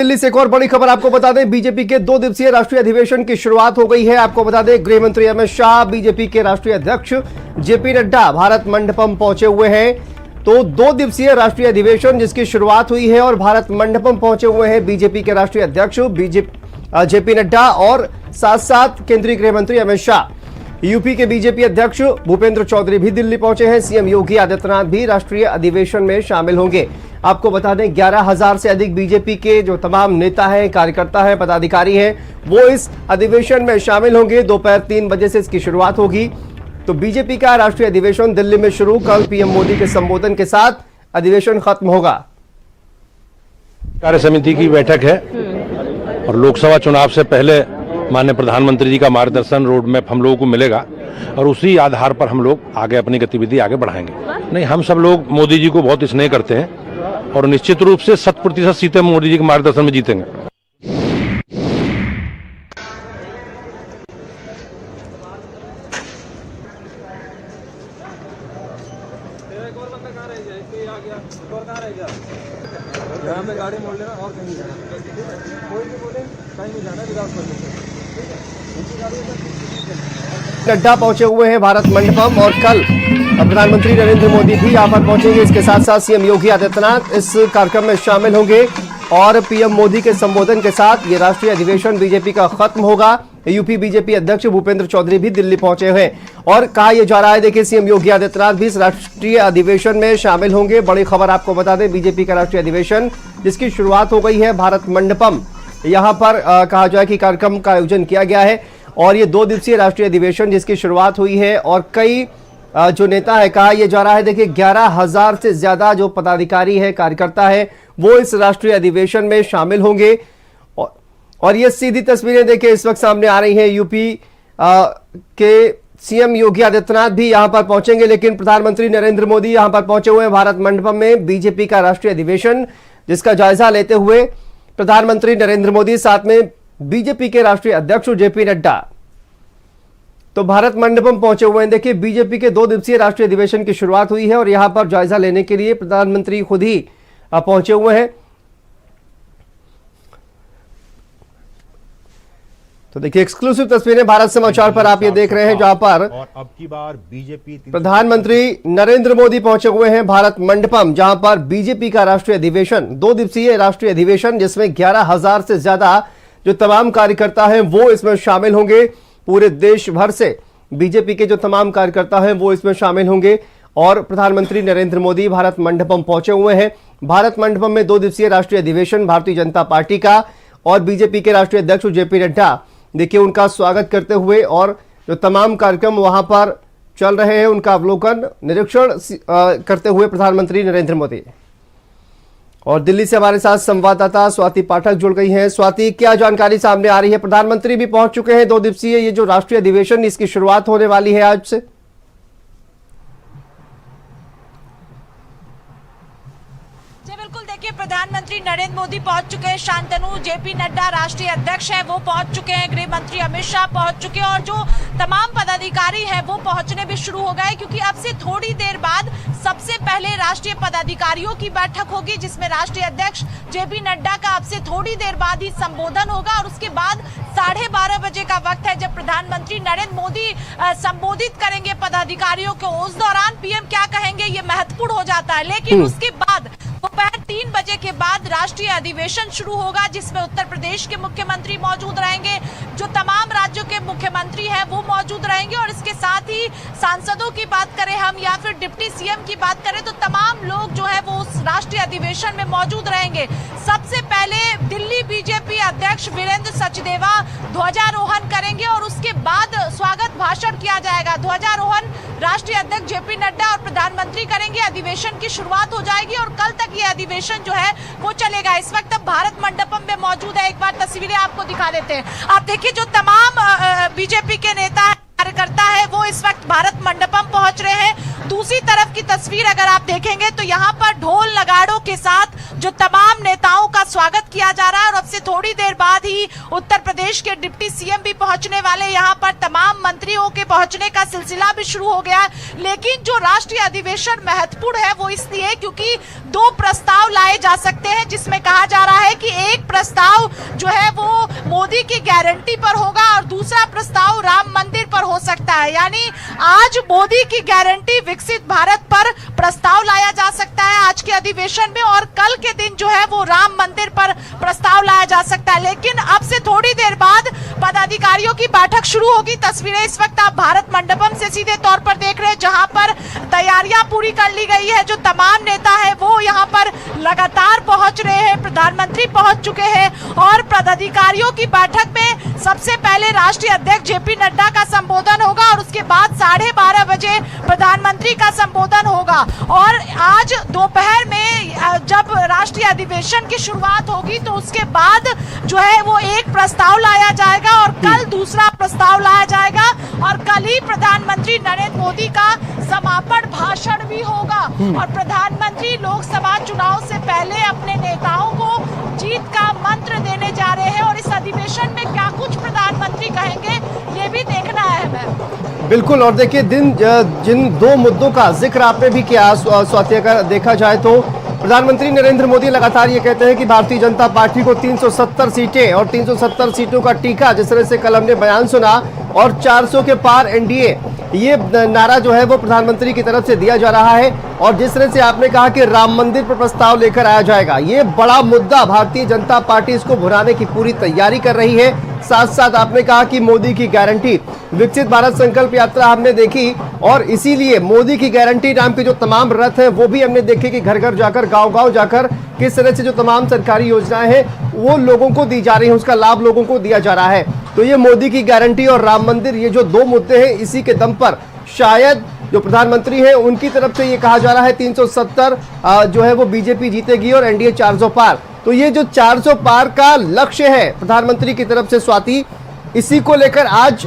दिल्ली से एक और बड़ी खबर आपको बता दें, बीजेपी के 2 दिवसीय राष्ट्रीय अधिवेशन की शुरुआत हो गई है। आपको बता दें, गृह मंत्री अमित शाह, बीजेपी के राष्ट्रीय अध्यक्ष जेपी नड्डा भारत मंडपम पहुंचे हुए हैं। तो 2 दिवसीय राष्ट्रीय अधिवेशन जिसकी शुरुआत हुई है और भारत मंडपम पहुंचे हुए हैं बीजेपी के राष्ट्रीय अध्यक्ष जेपी नड्डा और साथ साथ केंद्रीय गृह मंत्री अमित शाह। यूपी के बीजेपी अध्यक्ष भूपेंद्र चौधरी भी दिल्ली पहुंचे हैं। सीएम योगी आदित्यनाथ भी राष्ट्रीय अधिवेशन में शामिल होंगे। आपको बता दें, 11,000 से अधिक बीजेपी के जो तमाम नेता हैं, कार्यकर्ता हैं, पदाधिकारी हैं, वो इस अधिवेशन में शामिल होंगे। दोपहर 3 बजे से इसकी शुरुआत होगी। तो बीजेपी का राष्ट्रीय अधिवेशन दिल्ली में शुरू, कल पीएम मोदी के संबोधन के साथ अधिवेशन खत्म होगा। कार्य समिति की बैठक है और लोकसभा चुनाव से पहले माननीय प्रधानमंत्री जी का मार्गदर्शन रोड मैप हम लोगों को मिलेगा और उसी आधार पर हम लोग आगे अपनी गतिविधि आगे बढ़ाएंगे। नहीं, हम सब लोग मोदी जी को बहुत स्नेह करते हैं और निश्चित रूप से 100% सीटें मोदी जी के मार्गदर्शन में जीतेंगे। यहाँ पे गाड़ी मोड़ लेना और कहीं जाना, कोई भी बोले कहीं नहीं जाना, विदाउट परमिशन। नड्डा पहुंचे हुए हैं भारत मंडपम और कल प्रधानमंत्री नरेंद्र मोदी भी यहां पर पहुंचेंगे। इसके साथ साथ सीएम योगी आदित्यनाथ इस कार्यक्रम में शामिल होंगे और पीएम मोदी के संबोधन के साथ ये राष्ट्रीय अधिवेशन बीजेपी का खत्म होगा। यूपी बीजेपी अध्यक्ष भूपेंद्र चौधरी भी दिल्ली पहुंचे हुए हैं और कहा यह जा रहा है, देखिए, सीएम योगी आदित्यनाथ भी इस राष्ट्रीय अधिवेशन में शामिल होंगे। बड़ी खबर आपको बता दें, बीजेपी का राष्ट्रीय अधिवेशन जिसकी शुरुआत हो गई है भारत मंडपम, यहां पर कहा जाए कि कार्यक्रम का आयोजन किया गया है और ये 2 दिवसीय राष्ट्रीय अधिवेशन जिसकी शुरुआत हुई है और कई जो नेता है, कहा यह जा रहा है, देखिए, 11,000 से ज्यादा जो पदाधिकारी है, कार्यकर्ता है, वो इस राष्ट्रीय अधिवेशन में शामिल होंगे। और ये सीधी तस्वीरें देखिए इस वक्त सामने आ रही हैं। यूपी के सीएम योगी आदित्यनाथ भी यहां पर पहुंचेंगे, लेकिन प्रधानमंत्री नरेंद्र मोदी यहां पर पहुंचे हुए हैं भारत मंडपम में बीजेपी का राष्ट्रीय अधिवेशन जिसका जायजा लेते हुए प्रधानमंत्री नरेंद्र मोदी, साथ में बीजेपी के राष्ट्रीय अध्यक्ष जेपी नड्डा तो भारत मंडपम पहुंचे हुए हैं। देखिए, बीजेपी के 2 दिवसीय राष्ट्रीय अधिवेशन की शुरुआत हुई है और यहां पर जायजा लेने के लिए प्रधानमंत्री खुद ही पहुंचे हुए हैं। तो देखिए, एक्सक्लूसिव तस्वीरें भारत समाचार पर आप ये देख रहे हैं, जहां पर अब की बार बीजेपी प्रधानमंत्री नरेंद्र मोदी पहुंचे हुए हैं भारत मंडपम, जहां पर बीजेपी का राष्ट्रीय अधिवेशन, 2 दिवसीय राष्ट्रीय अधिवेशन जिसमें 11,000 से ज्यादा जो तमाम कार्यकर्ता हैं वो इसमें शामिल होंगे। पूरे देश भर से बीजेपी के जो तमाम कार्यकर्ता हैं वो इसमें शामिल होंगे और प्रधानमंत्री नरेंद्र मोदी भारत मंडपम पहुंचे हुए हैं। भारत मंडपम में 2 दिवसीय राष्ट्रीय अधिवेशन भारतीय जनता पार्टी का और बीजेपी के राष्ट्रीय अध्यक्ष जेपी नड्डा, देखिए, उनका स्वागत करते हुए और जो तमाम कार्यक्रम वहां पर चल रहे हैं उनका अवलोकन, निरीक्षण करते हुए प्रधानमंत्री नरेंद्र मोदी। और दिल्ली से हमारे साथ संवाददाता स्वाति पाठक जुड़ गई हैं। स्वाति, क्या जानकारी सामने आ रही है? प्रधानमंत्री भी पहुंच चुके हैं। 2 दिवसीय ये जो राष्ट्रीय अधिवेशन इसकी शुरुआत होने वाली है आज से। प्रधानमंत्री नरेंद्र मोदी पहुंच चुके हैं, शांतनु, जेपी नड्डा राष्ट्रीय अध्यक्ष हैं वो पहुंच चुके हैं, गृह मंत्री अमित शाह पहुंच चुके हैं और जो तमाम पदाधिकारी हैं वो पहुंचने भी शुरू हो गए, क्योंकि अब से थोड़ी देर बाद सबसे पहले राष्ट्रीय पदाधिकारियों की बैठक होगी जिसमें राष्ट्रीय अध्यक्ष जेपी नड्डा का अब से थोड़ी देर बाद ही संबोधन होगा और उसके बाद 12:30 बजे का वक्त है जब प्रधानमंत्री नरेंद्र मोदी संबोधित करेंगे पदाधिकारियों को। उस दौरान पीएम क्या कहेंगे ये महत्वपूर्ण हो जाता है, लेकिन उसके बाद दोपहर 3 बजे के बाद राष्ट्रीय अधिवेशन शुरू होगा जिसमें उत्तर प्रदेश के मुख्यमंत्री मौजूद रहेंगे, जो तमाम राज्यों के मुख्यमंत्री हैं वो मौजूद रहेंगे और इसके साथ ही सांसदों की बात करें हम या फिर डिप्टी सीएम की बात करें तो तमाम लोग जो है वो उस राष्ट्रीय अधिवेशन में मौजूद रहेंगे। सबसे पहले दिल्ली बीजेपी अध्यक्ष वीरेंद्र सचदेवा ध्वजारोहण करेंगे और उसके बाद स्वागत भाषण किया जाएगा। ध्वजारोहण राष्ट्रीय अध्यक्ष जेपी नड्डा और प्रधानमंत्री करेंगे। अधिवेशन की शुरुआत हो जाएगी और कल तक ये अधिवेशन जो है वो चलेगा। इस वक्त अब भारत मंडपम में मौजूद है, एक बार तस्वीरें आपको दिखा देते हैं। आप देखिए, जो तमाम बीजेपी के नेता कार्यकर्ता है वो इस वक्त भारत मंडपम पहुंच रहे हैं। दूसरी तरफ की तस्वीर अगर आप देखेंगे तो यहाँ पर ढोल नगाड़ों के साथ जो तमाम नेताओं का स्वागत किया जा रहा है और अब से थोड़ी देर बाद ही उत्तर प्रदेश के डिप्टी सीएम भी पहुंचने वाले। यहाँ पर तमाम मंत्रियों के पहुंचने का सिलसिला भी शुरू हो गया है। लेकिन जो राष्ट्रीय अधिवेशन महत्वपूर्ण है वो इसलिए क्योंकि 2 प्रस्ताव लाए जा सकते हैं, जिसमें कहा जा रहा है कि एक प्रस्ताव जो है वो मोदी की गारंटी पर होगा और दूसरा प्रस्ताव राम मंदिर पर हो सकता है। यानी आज मोदी की गारंटी विकसित भारत पर प्रस्ताव लाया जा सकता है आज के अधिवेशन में, और कल के दिन जो है वो राम मंदिर पर प्रस्ताव लाया जा सकता है। लेकिन अब से थोड़ी देर बाद पदाधिकारियों की बैठक शुरू होगी। तस्वीरें इस वक्त आप भारत मंडपम से सीधे तौर पर देख रहे हैं, जहां पर तैयारियां पूरी कर ली गई है। जो तमाम नेता है वो यहाँ पर लगातार पहुंच रहे हैं, प्रधानमंत्री पहुंच चुके हैं और पदाधिकारियों की बैठक में सबसे पहले राष्ट्रीय अध्यक्ष जेपी नड्डा का संबोधन होगा और उसके बाद 12:30 बजे प्रधानमंत्री का संबोधन होगा। और आज दोपहर में जब राष्ट्रीय अधिवेशन की शुरुआत होगी तो उसके बाद जो है वो एक प्रस्ताव लाया जाएगा और कल दूसरा प्रस्ताव लाया जाएगा और कल ही प्रधानमंत्री नरेंद्र मोदी का समापन भाषण भी होगा। और प्रधानमंत्री लोकसभा चुनाव से पहले अपने नेताओं को जीत का मंत्र देने जा रहे हैं और इस अधिवेशन में क्या कुछ प्रधानमंत्री कहेंगे ये भी देखना है हमें। बिल्कुल, और देखिए जिन 2 मुद्दों का जिक्र आपने भी किया, स्वाति, अगर देखा जाए तो प्रधानमंत्री नरेंद्र मोदी लगातार ये कहते हैं कि भारतीय जनता पार्टी को 370 सीटें और 370 सीटों का टीका, जिस तरह से कल हमने बयान सुना, और 400 के पार एनडीए, ये नारा जो है वो प्रधानमंत्री की तरफ से दिया जा रहा है। और जिस तरह से आपने कहा कि राम मंदिर पर प्रस्ताव लेकर आया जाएगा, ये बड़ा मुद्दा, भारतीय जनता पार्टी इसको भुनाने की पूरी तैयारी कर रही है। साथ साथ आपने कहा कि मोदी की गारंटी, विकसित भारत संकल्प यात्रा हमने देखी और इसीलिए मोदी की गारंटी नाम के जो तमाम रथ हैं वो भी हमने देखे कि घर घर जाकर, गांव गांव जाकर किस तरह से जो तमाम सरकारी योजनाएं हैं वो लोगों को दी जा रही है, उसका लाभ लोगों को दिया जा रहा है। तो ये मोदी की गारंटी और राम मंदिर, ये जो 2 मुद्दे हैं, इसी के दम पर शायद जो प्रधानमंत्री है उनकी तरफ से ये कहा जा रहा है 370 जो है वो बीजेपी जीतेगी और एनडीए 400 पार। तो ये जो 400 पार का लक्ष्य है प्रधानमंत्री की तरफ से, स्वाति, इसी को लेकर आज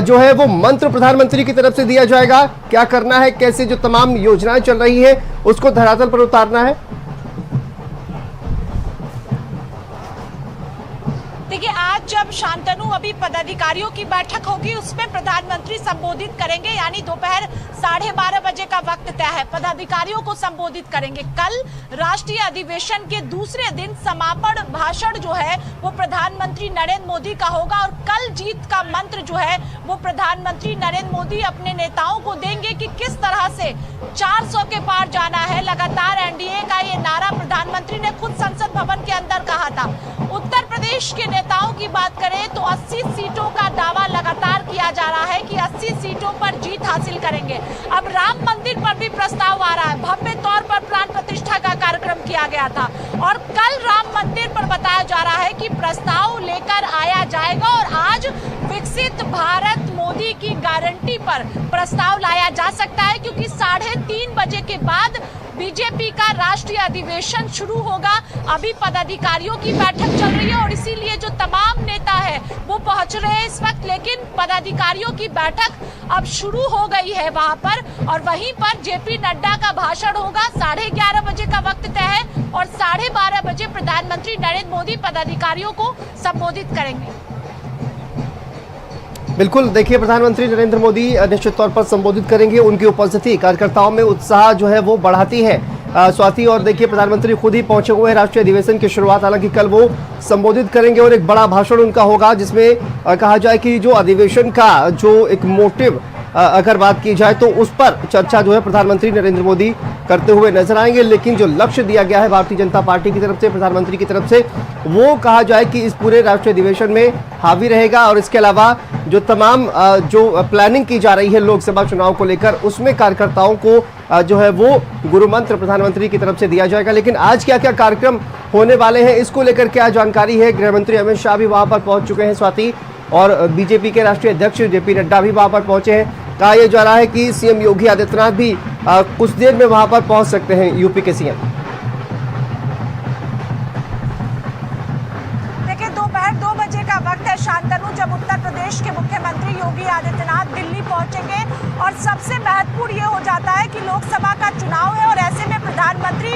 जो है वो मंत्र प्रधानमंत्री की तरफ से दिया जाएगा। क्या करना है, कैसे जो तमाम योजनाएं चल रही है उसको धरातल पर उतारना है। देखिए, आज जब शांतनु अभी पदाधिकारियों की बैठक होगी उसमें प्रधानमंत्री संबोधित करेंगे, यानी दोपहर 12:30 बजे का वक्त तय है, पदाधिकारियों को संबोधित करेंगे। कल राष्ट्रीय अधिवेशन के दूसरे दिन समापन भाषण जो है वो प्रधानमंत्री नरेंद्र मोदी का होगा और कल जीत का मंत्र जो है वो प्रधानमंत्री नरेंद्र मोदी अपने नेताओं को देंगे कि किस तरह से 400 के पार जाना है। लगातार एनडीए का ये नारा प्रधानमंत्री ने खुद संसद भवन के अंदर कहा था। उत्तर प्रदेश के नेताओं की बात करें तो 80 सीटों का दावा लगातार किया जा रहा है कि 80 सीटों पर जीत हासिल करेंगे। अब राम मंदिर पर भी प्रस्ताव आ रहा है, भव्य तौर पर प्राण प्रतिष्ठा का कार्यक्रम किया गया था और कल राम मंदिर पर बताया जा रहा है कि प्रस्ताव लेकर आया जाएगा और आज विकसित भारत मोदी की गारंटी पर प्रस्ताव लाया जा सकता है, क्योंकि 3:30 बजे के बाद बीजेपी का राष्ट्रीय अधिवेशन शुरू होगा। अभी पदाधिकारियों की बैठक चल रही है और इसीलिए जो तमाम नेता है वो पहुंच रहे हैं इस वक्त, लेकिन पदाधिकारियों की बैठक अब शुरू हो गई है वहां पर और वहीं पर जेपी नड्डा का भाषण होगा। 11:30 बजे का वक्त तय है और 12:30 बजे प्रधानमंत्री नरेंद्र मोदी पदाधिकारियों को संबोधित करेंगे। बिल्कुल, देखिए प्रधानमंत्री नरेंद्र मोदी निश्चित तौर पर संबोधित करेंगे। उनकी उपस्थिति कार्यकर्ताओं में उत्साह जो है वो बढ़ाती है, स्वाति। और देखिए प्रधानमंत्री खुद ही पहुंचे हुए हैं राष्ट्रीय अधिवेशन की शुरुआत, हालांकि कल वो संबोधित करेंगे और एक बड़ा भाषण उनका होगा जिसमें कहा जाए कि जो अधिवेशन का जो एक मोटिव अगर बात की जाए तो उस पर चर्चा जो है प्रधानमंत्री नरेंद्र मोदी करते हुए नजर आएंगे। लेकिन जो लक्ष्य दिया गया है भारतीय जनता पार्टी की तरफ से, प्रधानमंत्री की तरफ से, वो कहा जाए कि इस पूरे राष्ट्रीय अधिवेशन में हावी रहेगा और इसके अलावा जो तमाम जो प्लानिंग की जा रही है लोकसभा चुनाव को लेकर, उसमें कार्यकर्ताओं को जो है वो गुरु मंत्र प्रधानमंत्री की तरफ से दिया जाएगा। लेकिन आज क्या क्या कार्यक्रम होने वाले हैं, इसको लेकर क्या जानकारी है, गृह मंत्री अमित शाह भी वहां पर पहुंच चुके हैं स्वाति, और बीजेपी के राष्ट्रीय अध्यक्ष जेपी नड्डा भी वहां पर पहुंचे हैं। कहा यह जा रहा है कि सीएम योगी आदित्यनाथ भी कुछ देर में वहां पर पहुंच सकते हैं, यूपी के सीएम। देखिए, दोपहर 2 बजे बजे का वक्त है शांतनु, जब उत्तर प्रदेश के मुख्यमंत्री योगी आदित्यनाथ दिल्ली पहुंचेंगे और सबसे महत्वपूर्ण ये हो जाता है कि लोकसभा का चुनाव है और ऐसे में प्रधानमंत्री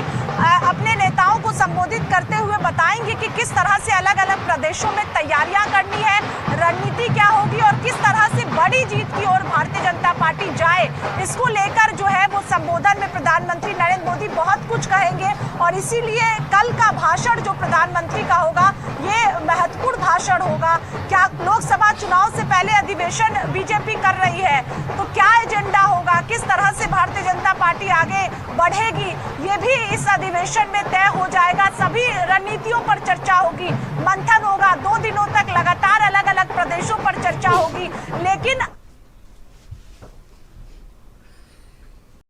अपने नेताओं को संबोधित करते हुए बताएंगे कि किस तरह से अलग अलग प्रदेशों में तैयारियां करनी है, रणनीति क्या होगी और किस तरह से बड़ी जीत की ओर भारतीय जनता पार्टी जाए। इसको लेकर जो है वो संबोधन में प्रधानमंत्री नरेंद्र मोदी बहुत कुछ कहेंगे और इसीलिए कल का भाषण जो प्रधानमंत्री का होगा ये महत्वपूर्ण भाषण होगा। क्या लोकसभा चुनाव से पहले अधिवेशन बीजेपी कर रही है तो क्या एजेंडा होगा, किस तरह से भारतीय जनता पार्टी आगे बढ़ेगी, ये भी इस अधिवेशन में तय हो जाएगा। सभी रणनीतियों पर चर्चा होगी, मंथन होगा, 2 दिनों तक लगातार अलग अलग प्रदेशों पर चर्चा होगी। लेकिन